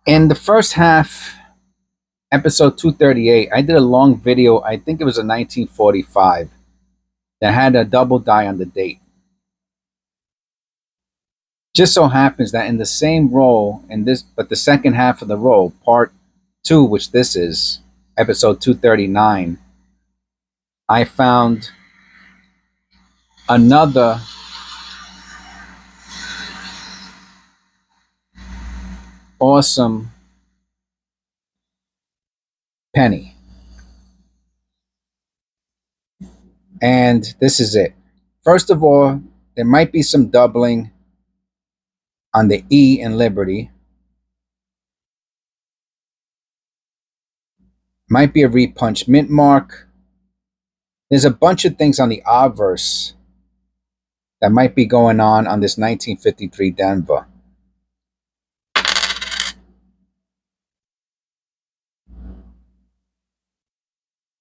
In the first half, episode 238, I did a long video. I think it was a 1945 that had a double die on the date. Just so happens that in the same role in this, but the second half of the role, part 2, which this is episode 239, I found another awesome penny. And this is it. First of all, there might be some doubling on the E in Liberty. Might be a repunch mint mark. There's a bunch of things on the obverse that might be going on this 1953 Denver.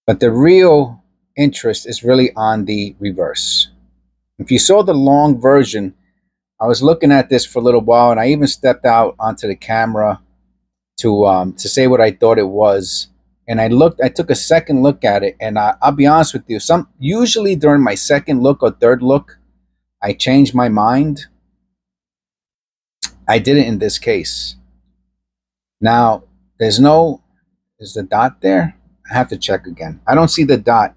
But the real interest is really on the reverse. If you saw the long version, I was looking at this for a little while, and I even stepped out onto the camera to say what I thought it was. And I took a second look at it, and I'll be honest with you, usually during my second look or third look, I change my mind. I didn't in this case. Now, is the dot there? I have to check again. I don't see the dot.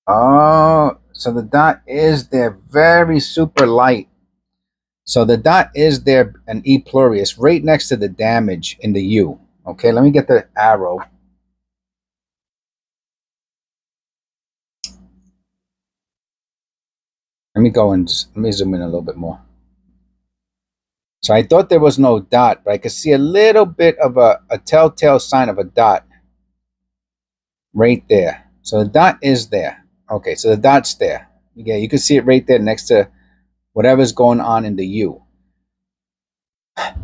Oh, so the dot is there, very super light. So the dot is there, an E plurius, right next to the damage in the U. Okay, let me get the arrow. Let me go and let me zoom in a little bit more. So I thought there was no dot, but I could see a little bit of a telltale sign of a dot right there. So the dot is there. Okay, so the dot's there. Yeah, you can see it right there next to whatever's going on in the U.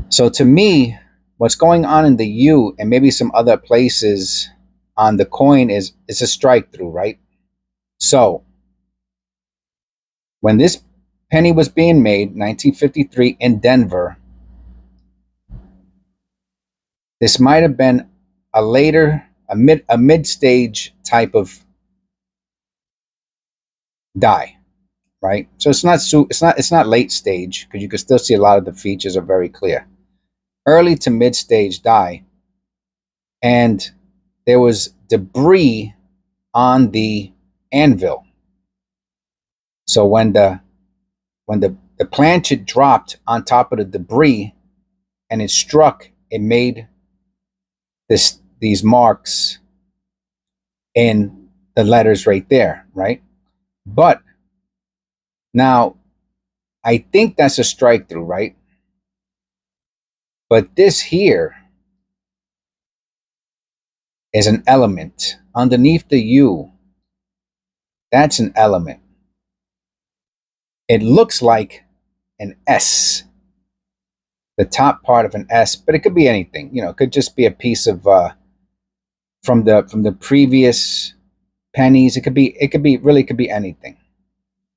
So to me, what's going on in the U and maybe some other places on the coin is a strike through, right? So when this penny was being made, 1953 in Denver, this might have been a mid-stage type of die, right? So it's not late stage, because you can still see a lot of the features are very clear. Early to mid-stage die, and there was debris on the anvil. So when the planchet dropped on top of the debris and it struck, it made these marks in the letters right there, right? But now I think that's a strike through, right? But this here is an element underneath the U. That's an element. It looks like an S, the top part of an S, but it could be anything. You know, it could just be a piece of from the previous pennies. It could be anything.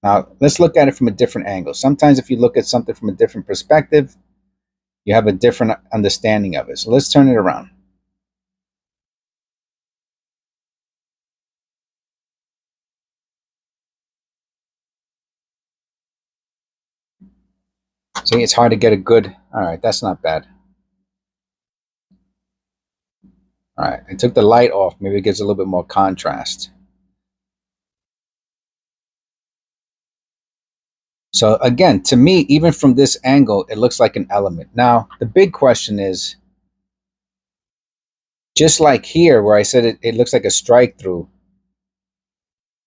Now let's look at it from a different angle. Sometimes if you look at something from a different perspective, you have a different understanding of it. So let's turn it around. See, it's hard to get a good, all right, that's not bad. All right, I took the light off. Maybe it gives a little bit more contrast. So again, to me, even from this angle, it looks like an element. Now, the big question is, just like here where I said it looks like a strike through,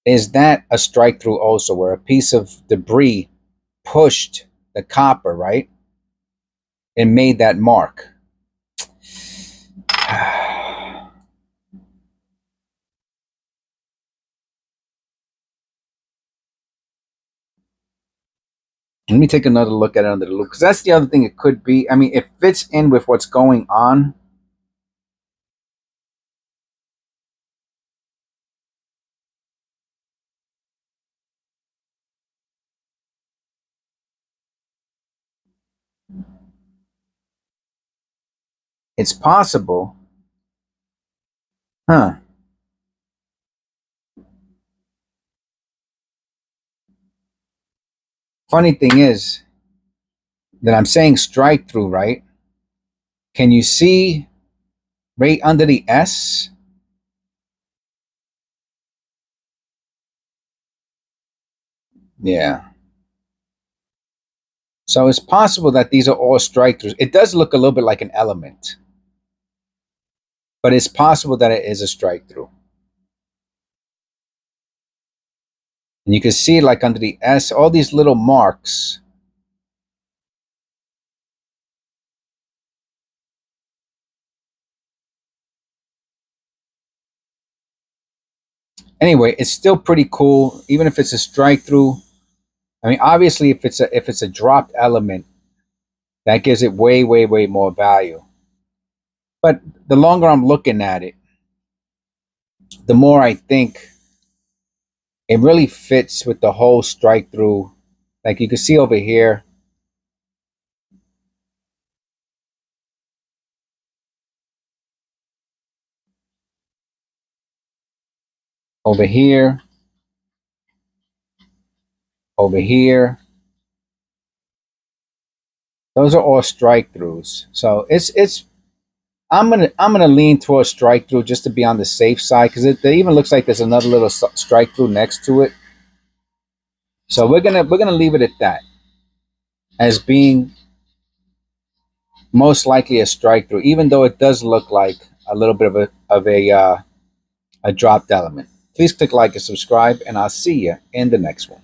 is that a strike through also, where a piece of debris pushed the copper, right, and made that mark? Let me take another look at it under the loop, because that's the other thing it could be. I mean, it fits in with what's going on. It's possible. Huh. Funny thing is that I'm saying strike through, right? Can you see right under the S? Yeah. So it's possible that these are all strike throughs. It does look a little bit like an element, but it's possible that it is a strike through. And you can see like under the S, all these little marks. Anyway, it's still pretty cool, even if it's a strike through. I mean, obviously, if it's a dropped element, that gives it way, way, way more value. But the longer I'm looking at it, the more I think it really fits with the whole strike through. Like you can see over here, over here, over here. Those are all strike throughs. So it's I'm gonna lean towards strike through just to be on the safe side, because it even looks like there's another little strike through next to it. So we're gonna leave it at that as being most likely a strike through, even though it does look like a little bit of a dropped element. Please click like and subscribe, and I'll see you in the next one.